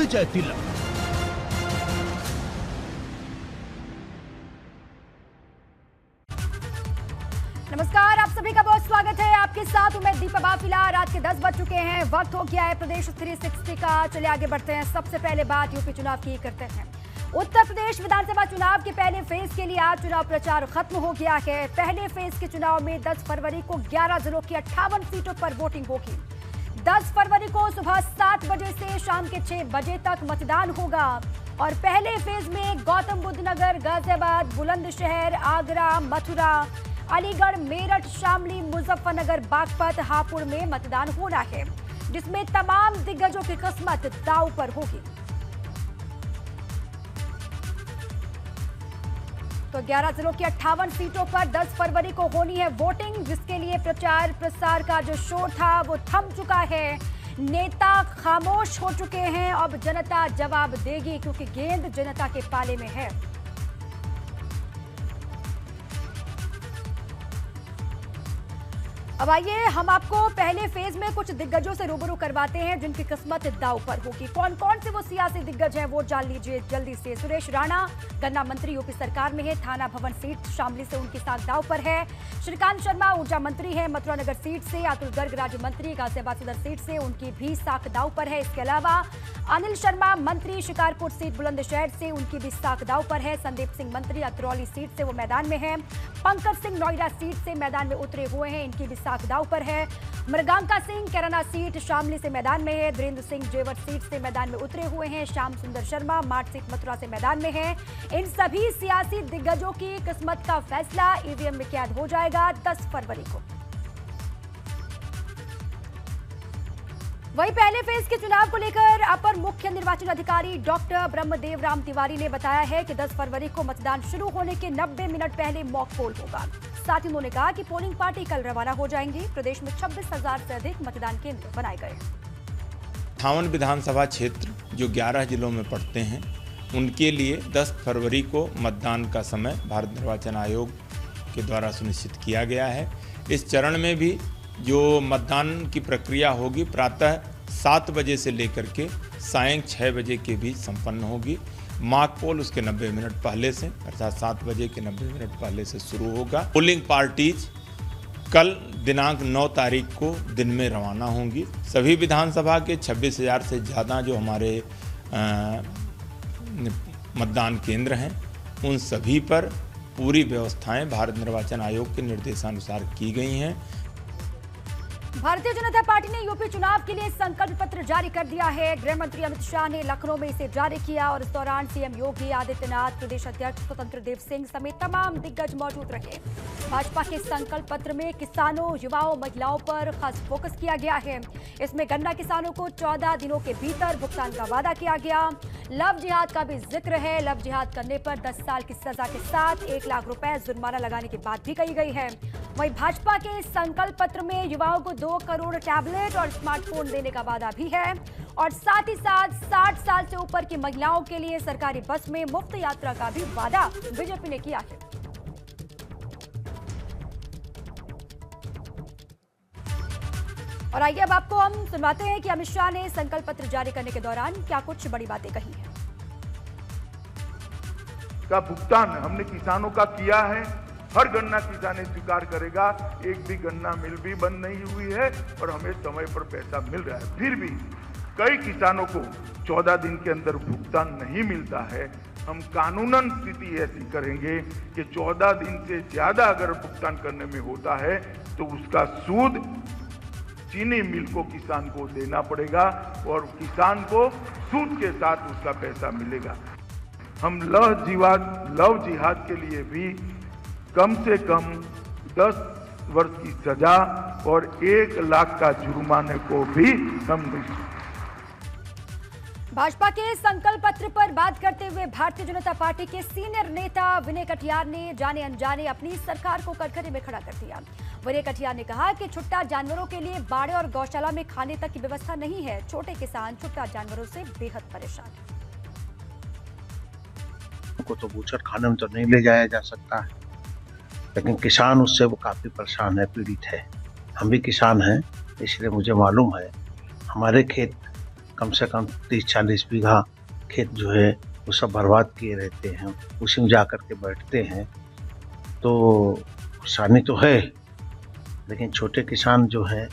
परिचय तिलक। नमस्कार, आप सभी का बहुत स्वागत है। आपके साथ हूं मैं दीपा बाफिला। रात के 10 बज चुके हैं, वक्त हो गया है प्रदेश 360 का। चलिए आगे बढ़ते हैं। सबसे पहले बात यूपी चुनाव की करते हैं। उत्तर प्रदेश विधानसभा चुनाव के पहले फेज के लिए आज चुनाव प्रचार खत्म हो गया है। पहले फेज के चुनाव में 10 फरवरी को 11 जिलों की 58 सीटों पर वोटिंग होगी। 10 फरवरी को सुबह 7 बजे से शाम के 6 बजे तक मतदान होगा। और पहले फेज में गौतम बुद्ध नगर, गाजियाबाद, बुलंदशहर, आगरा, मथुरा, अलीगढ़, मेरठ, शामली, मुजफ्फरनगर, बागपत, हापुड़ में मतदान होना है, जिसमें तमाम दिग्गजों की किस्मत दांव पर होगी। तो 11 जिलों की 58 सीटों पर 10 फरवरी को होनी है वोटिंग, जिसके लिए प्रचार प्रसार का जो शोर था वो थम चुका है। नेता खामोश हो चुके हैं। अब जनता जवाब देगी, क्योंकि गेंद जनता के पाले में है। अब आइए हम आपको पहले फेज में कुछ दिग्गजों से रूबरू करवाते हैं, जिनकी किस्मत दांव पर होगी। कौन कौन से वो सियासी दिग्गज हैं वो जान लीजिए जल्दी से। सुरेश राणा गन्ना मंत्री यूपी सरकार में है, थाना भवन सीट शामली से उनकी साख दांव पर है। श्रीकांत शर्मा ऊर्जा मंत्री है मथुरा नगर सीट से। अतुल गर्ग राज्य मंत्री गाजियाबाद सदर सीट से, उनकी भी साख दांव पर है। इसके अलावा अनिल शर्मा मंत्री शिकारपुर सीट बुलंदशहर से, उनकी भी साख दांव पर है। संदीप सिंह मंत्री अतरौली सीट से वो मैदान में है। पंकज सिंह नोएडा सीट से मैदान में उतरे हुए हैं, इनकी भी साख दांव पर है। मृगांका सिंह कैराना सीट शामली से मैदान में है। वीरेंद्र सिंह जेवर सीट से मैदान में उतरे हुए हैं। श्याम सुंदर शर्मा माठ सीट मथुरा से मैदान में है। इन सभी सियासी दिग्गजों की किस्मत का फैसला ईवीएम में कैद हो जाएगा 10 फरवरी को। वहीं पहले फेज के चुनाव को लेकर अपर मुख्य निर्वाचन अधिकारी डॉक्टर ब्रह्मदेव राम तिवारी ने बताया है कि 10 फरवरी को मतदान शुरू होने के 90 मिनट पहले मॉक पोल होगा। साथ ही उन्होंने कहा कि पोलिंग पार्टी कल रवाना हो जाएंगी। प्रदेश में 26,000 से अधिक मतदान केंद्र बनाए गए। 58 विधानसभा क्षेत्र जो 11 जिलों में पड़ते हैं, उनके लिए 10 फरवरी को मतदान का समय भारत निर्वाचन आयोग के द्वारा सुनिश्चित किया गया है। इस चरण में भी जो मतदान की प्रक्रिया होगी प्रातः 7 बजे से लेकर के सायं 6 बजे के बीच संपन्न होगी। मॉक पोल उसके 90 मिनट पहले से, अर्थात 7 बजे के 90 मिनट पहले से शुरू होगा। पोलिंग पार्टीज कल दिनांक 9 तारीख को दिन में रवाना होंगी। सभी विधानसभा के 26,000 से ज़्यादा जो हमारे मतदान केंद्र हैं, उन सभी पर पूरी व्यवस्थाएं भारत निर्वाचन आयोग के निर्देशानुसार की गई हैं। भारतीय जनता पार्टी ने यूपी चुनाव के लिए संकल्प पत्र जारी कर दिया है। गृह मंत्री अमित शाह ने लखनऊ में इसे जारी किया और इस दौरान सीएम योगी आदित्यनाथ, प्रदेश अध्यक्ष स्वतंत्र देव सिंह समेत तमाम दिग्गज मौजूद रहे। भाजपा के संकल्प पत्र में किसानों, युवाओं, महिलाओं पर खास फोकस किया गया है। इसमें गन्ना किसानों को 14 दिनों के भीतर भुगतान का वादा किया गया। लव जिहाद का भी जिक्र है। लव जिहाद करने पर 10 साल की सजा के साथ 1 लाख रुपए जुर्माना लगाने की बात भी कही गई है। वहीं भाजपा के संकल्प पत्र में युवाओं को 2 करोड़ टैबलेट और स्मार्टफोन देने का वादा भी है। और साथ ही साथ 60 साल से ऊपर की महिलाओं के लिए सरकारी बस में मुफ्त यात्रा का भी वादा बीजेपी ने किया है। और आइए अब आपको हम सुनवाते हैं कि अमित शाह ने संकल्प पत्र जारी करने के दौरान क्या कुछ बड़ी बातें कही हैं। का भुगतान हमने किसानों का किया है। हर गन्ना किसान स्वीकार करेगा, एक भी गन्ना मिल भी बंद नहीं हुई है और हमें समय पर पैसा मिल रहा है। फिर भी कई किसानों को 14 दिन के अंदर भुगतान नहीं मिलता है। हम कानूनन स्थिति ऐसी करेंगे कि 14 दिन से ज्यादा अगर भुगतान करने में होता है तो उसका सूद चीनी मिल को किसान को देना पड़ेगा और किसान को सूद के साथ उसका पैसा मिलेगा। हम लव जिहाद के लिए भी कम से कम 10 वर्ष की सजा और 1 लाख का जुर्माने को भी हम भाजपा के संकल्प पत्र पर बात करते हुए भारतीय जनता पार्टी के सीनियर नेता विनय कटियार ने जाने अनजाने अपनी सरकार को कटघरे में खड़ा कर दिया। विनय कटियार ने कहा कि छुट्टा जानवरों के लिए बाड़े और गौशाला में खाने तक की व्यवस्था नहीं है। छोटे किसान छुट्टा जानवरों से बेहद परेशान हैं। को तो बूचर खाने में तो नहीं ले जाया जा सकता है, लेकिन किसान उससे वो काफी परेशान है, पीड़ित है। हम भी किसान हैं, इसलिए मुझे मालूम है। हमारे खेत कम से कम 30-40 बीघा खेत जो है वो सब बर्बाद किए रहते हैं, उसी में जा कर के बैठते हैं। तो किसानी तो है, लेकिन छोटे किसान जो है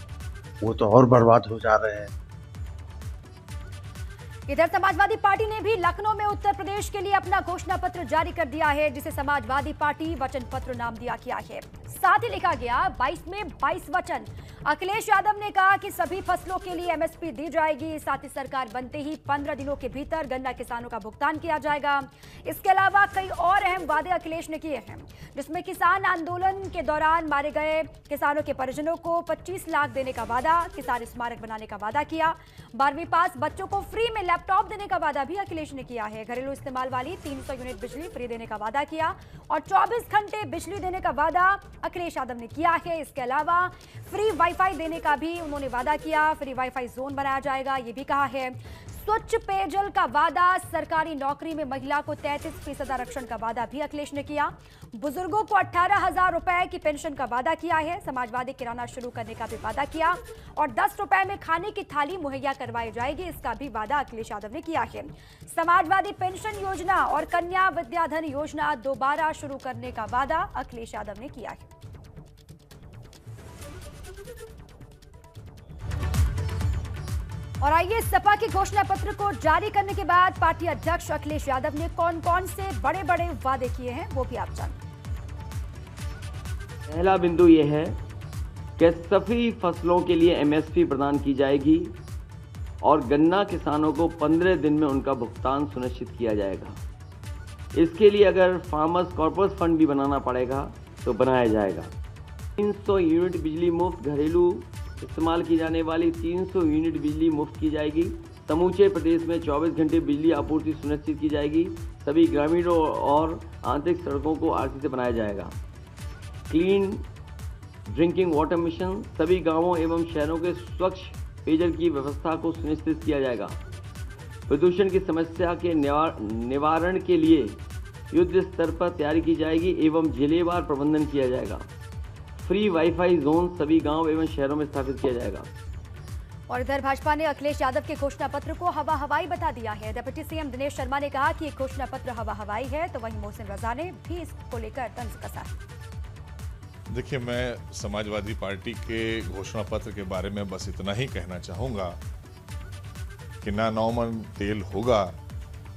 वो तो और बर्बाद हो जा रहे हैं। इधर समाजवादी पार्टी ने भी लखनऊ में उत्तर प्रदेश के लिए अपना घोषणा पत्र जारी कर दिया है, जिसे समाजवादी पार्टी वचन पत्र नाम दिया गया है। साथ ही लिखा गया 22 में 22 वचन। अखिलेश यादव ने कहा कि सभी फसलों के लिए एमएसपी दी जाएगी। साथ ही सरकार बनते ही 15 दिनों के भीतर गन्ना किसानों का भुगतान किया जाएगा। इसके अलावा कई और अहम वादे अखिलेश ने किए हैं, जिसमें किसान आंदोलन के दौरान मारे गए किसानों के परिजनों को 25 लाख देने का वादा, किसान स्मारक बनाने का वादा किया, 12वीं पास बच्चों को फ्री में लैपटॉप देने का वादा भी अखिलेश ने किया है। घरेलू इस्तेमाल वाली 300 यूनिट बिजली फ्री देने का वादा किया और 24 घंटे बिजली देने का वादा अखिलेश यादव ने किया है। इसके अलावा फ्री वाईफाई देने का भी उन्होंने वादा किया, फ्री वाईफाई जोन बनाया जाएगा, ये भी कहा है। स्वच्छ पेयजल का वादा, सरकारी नौकरी में महिला को 33% आरक्षण का वादा भी अखिलेश ने किया। बुजुर्गों को 18,000 रुपए की पेंशन का वादा किया है। समाजवादी किराना शुरू करने का भी वादा किया और 10 रुपए में खाने की थाली मुहैया करवाई जाएगी, इसका भी वादा अखिलेश यादव ने किया है। समाजवादी पेंशन योजना और कन्या विद्याधन योजना दोबारा शुरू करने का वादा अखिलेश यादव ने किया है। और आइए सपा के घोषणा पत्र को जारी करने के बाद पार्टी अध्यक्ष अखिलेश यादव ने कौन कौन से बड़े बड़े वादे किए हैं वो भी आप जानें। पहला बिंदु यह है कि सभी फसलों के लिए एमएसपी प्रदान की जाएगी और गन्ना किसानों को 15 दिन में उनका भुगतान सुनिश्चित किया जाएगा। इसके लिए अगर फार्मर्स कॉर्पस फंड भी बनाना पड़ेगा तो बनाया जाएगा। 300 यूनिट बिजली मुफ्त, घरेलू इस्तेमाल की जाने वाली 300 यूनिट बिजली मुफ्त की जाएगी। समूचे प्रदेश में 24 घंटे बिजली आपूर्ति सुनिश्चित की जाएगी। सभी ग्रामीणों और आंतरिक सड़कों को आरसी से बनाया जाएगा। क्लीन ड्रिंकिंग वाटर मिशन, सभी गांवों एवं शहरों के स्वच्छ पेयजल की व्यवस्था को सुनिश्चित किया जाएगा। प्रदूषण की समस्या के निवारण के लिए युद्ध स्तर पर तैयारी की जाएगी एवं जिलेवार प्रबंधन किया जाएगा। फ्री वाईफाई जोन सभी गांव एवं शहरों में स्थापित किया जाएगा। और इधर भाजपा ने अखिलेश यादव के घोषणा पत्र को हवा हवाई बता दिया है। डिप्टी सीएम दिनेश शर्मा ने कहा कि घोषणा पत्र हवा हवाई है, तो वहीं मोहसिन रजा ने भी इसको लेकर तंज कसा है। देखिए, मैं समाजवादी पार्टी के घोषणा पत्र के बारे में बस इतना ही कहना चाहूँगा कि ना नौमन तेल होगा,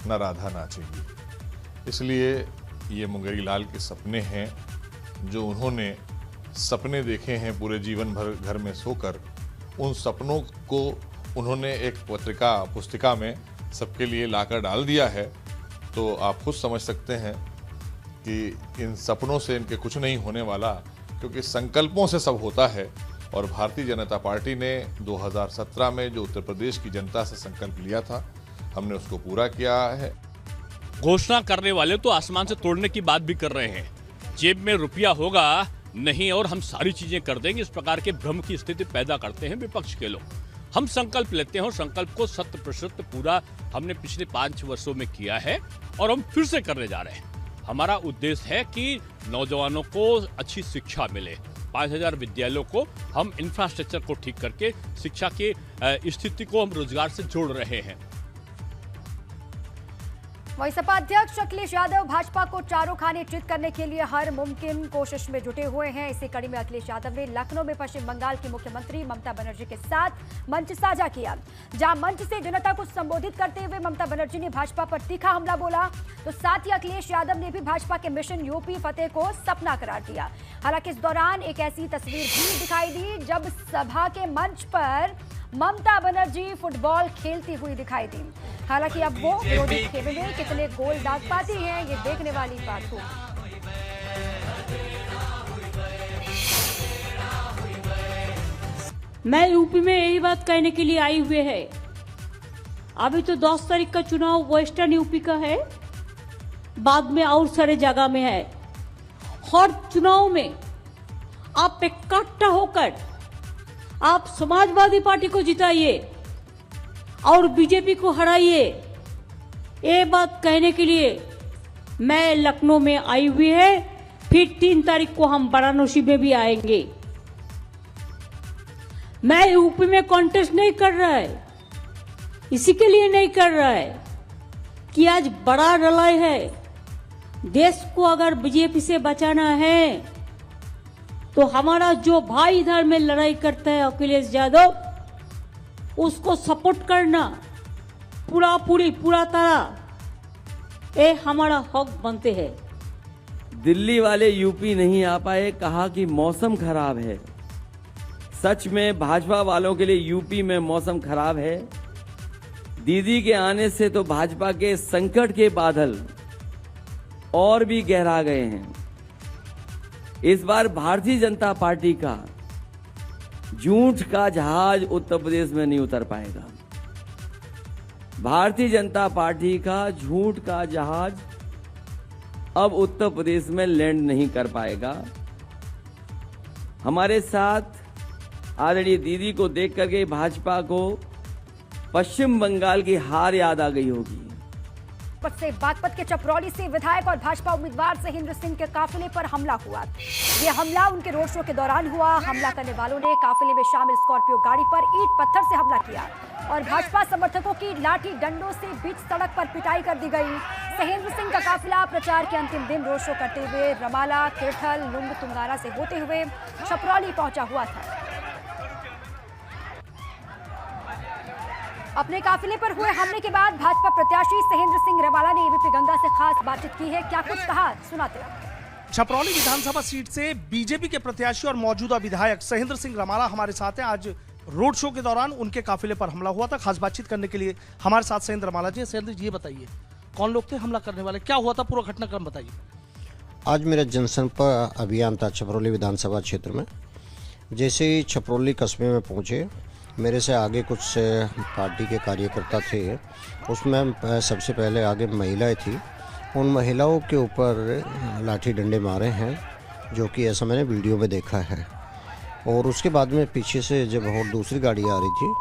ना राधा नाचेगी। इसलिए ये मुंगेरी लाल के सपने हैं जो उन्होंने सपने देखे हैं पूरे जीवन भर घर में सोकर, उन सपनों को उन्होंने एक पुस्तिका में सबके लिए लाकर डाल दिया है। तो आप खुद समझ सकते हैं कि इन सपनों से इनके कुछ नहीं होने वाला, क्योंकि संकल्पों से सब होता है। और भारतीय जनता पार्टी ने 2017 में जो उत्तर प्रदेश की जनता से संकल्प लिया था, हमने उसको पूरा किया है। घोषणा करने वाले तो आसमान से तोड़ने की बात भी कर रहे हैं, जेब में रुपया होगा नहीं और हम सारी चीजें कर देंगे, इस प्रकार के भ्रम की स्थिति पैदा करते हैं विपक्ष के लोग। हम संकल्प लेते हैं और संकल्प को 100% पूरा हमने पिछले 5 वर्षों में किया है और हम फिर से करने जा रहे हैं। हमारा उद्देश्य है कि नौजवानों को अच्छी शिक्षा मिले। 5000 विद्यालयों को हम इंफ्रास्ट्रक्चर को ठीक करके शिक्षा की स्थिति को हम रोजगार से जोड़ रहे हैं। वहीं सपा अध्यक्ष अखिलेश यादव भाजपा को चारों खाने चित करने के लिए हर मुमकिन कोशिश में जुटे हुए हैं। इसी कड़ी में अखिलेश यादव ने लखनऊ में पश्चिम बंगाल की मुख्यमंत्री ममता बनर्जी के साथ मंच साझा किया, जहां मंच से जनता को संबोधित करते हुए ममता बनर्जी ने भाजपा पर तीखा हमला बोला, तो साथ ही अखिलेश यादव ने भी भाजपा के मिशन यूपी फतेह को सपना करार दिया। हालांकि इस दौरान एक ऐसी तस्वीर भी दिखाई दी जब सभा के मंच पर ममता बनर्जी फुटबॉल खेलती हुई दिखाई दी। हालांकि अब वो विरोधी खेमे में कितने गोल दाग पाती हैं, ये देखने वाली बात होगी। मैं यूपी में यही बात कहने के लिए आई हुए है। अभी तो 10 तारीख का चुनाव वेस्टर्न यूपी का है, बाद में और सारे जगह में है। हर चुनाव में आप इकट्ठा होकर आप समाजवादी पार्टी को जिताइए और बीजेपी को हराइए, ये बात कहने के लिए मैं लखनऊ में आई हुई है। फिर 3 तारीख को हम वाराणसी में भी आएंगे। मैं यूपी में कॉन्टेस्ट नहीं कर रहा है, इसी के लिए नहीं कर रहा है कि आज बड़ा लड़ाई है, देश को अगर बीजेपी से बचाना है तो हमारा जो भाई इधर में लड़ाई करता है अखिलेश यादव, उसको सपोर्ट करना पूरा तरह ये हमारा हक बनते हैं। दिल्ली वाले यूपी नहीं आ पाए, कहा कि मौसम खराब है। सच में भाजपा वालों के लिए यूपी में मौसम खराब है। दीदी के आने से तो भाजपा के संकट के बादल और भी गहरा गए हैं। इस बार भारतीय जनता पार्टी का झूठ का जहाज उत्तर प्रदेश में नहीं उतर पाएगा। भारतीय जनता पार्टी का झूठ का जहाज अब उत्तर प्रदेश में लैंड नहीं कर पाएगा। हमारे साथ आदरणीय दीदी को देख करके भाजपा को पश्चिम बंगाल की हार याद आ गई होगी। से बागपत के चपरौली से विधायक और भाजपा उम्मीदवार सहेंद्र सिंह के काफिले पर हमला हुआ। ये हमला उनके रोड शो के दौरान हुआ। हमला करने वालों ने काफिले में शामिल स्कॉर्पियो गाड़ी पर ईंट पत्थर से हमला किया और भाजपा समर्थकों की लाठी डंडों से बीच सड़क पर पिटाई कर दी गई। सहेंद्र सिंह का काफिला प्रचार के अंतिम दिन रोड शो करते हुए रमाला, किरथल, लुंग, तुंगारा से होते हुए चपरौली पहुंचा हुआ था। अपने काफिले पर हुए हमले के बाद भाजपा प्रत्याशी सहेंद्र सिंह रमाला ने एबीपी गंगा से खास बातचीत की है। क्या कुछ कहा, सुनाते हैं। छपरौली विधानसभा सीट से बीजेपी के प्रत्याशी और मौजूदा विधायक सहेंद्र सिंह रमाला हमारे साथ हैं। आज रोड शो के दौरान उनके काफिले पर हमला हुआ था। खास बातचीत करने के लिए हमारे साथ सहेंद्र रमाला जी। सहेंद्र जी, ये बताइए कौन लोग थे हमला करने वाले, क्या हुआ था, पूरा घटनाक्रम बताइए। आज मेरा जनसंपर्क अभियान था छपरौली विधानसभा क्षेत्र में। जैसे ही छपरौली कस्बे में पहुंचे, मेरे से आगे कुछ पार्टी के कार्यकर्ता थे। उसमें सबसे पहले आगे महिलाएं थी। उन महिलाओं के ऊपर लाठी डंडे मारे हैं, जो कि ऐसा मैंने वीडियो में देखा है। और उसके बाद में पीछे से जब और दूसरी गाड़ी आ रही थी,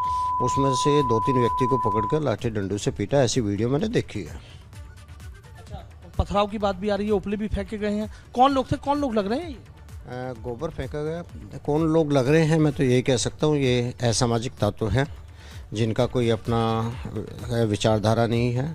उसमें से 2-3 व्यक्ति को पकड़कर लाठी डंडों से पीटा, ऐसी वीडियो मैंने देखी है। अच्छा, पथराव की बात भी आ रही है, उपले भी फेंके गए हैं। कौन लोग थे, कौन लोग लग रहे हैं? गोबर फेंका गया। कौन लोग लग रहे हैं, मैं तो यही कह सकता हूँ ये असामाजिक तत्व हैं, जिनका कोई अपना विचारधारा नहीं है।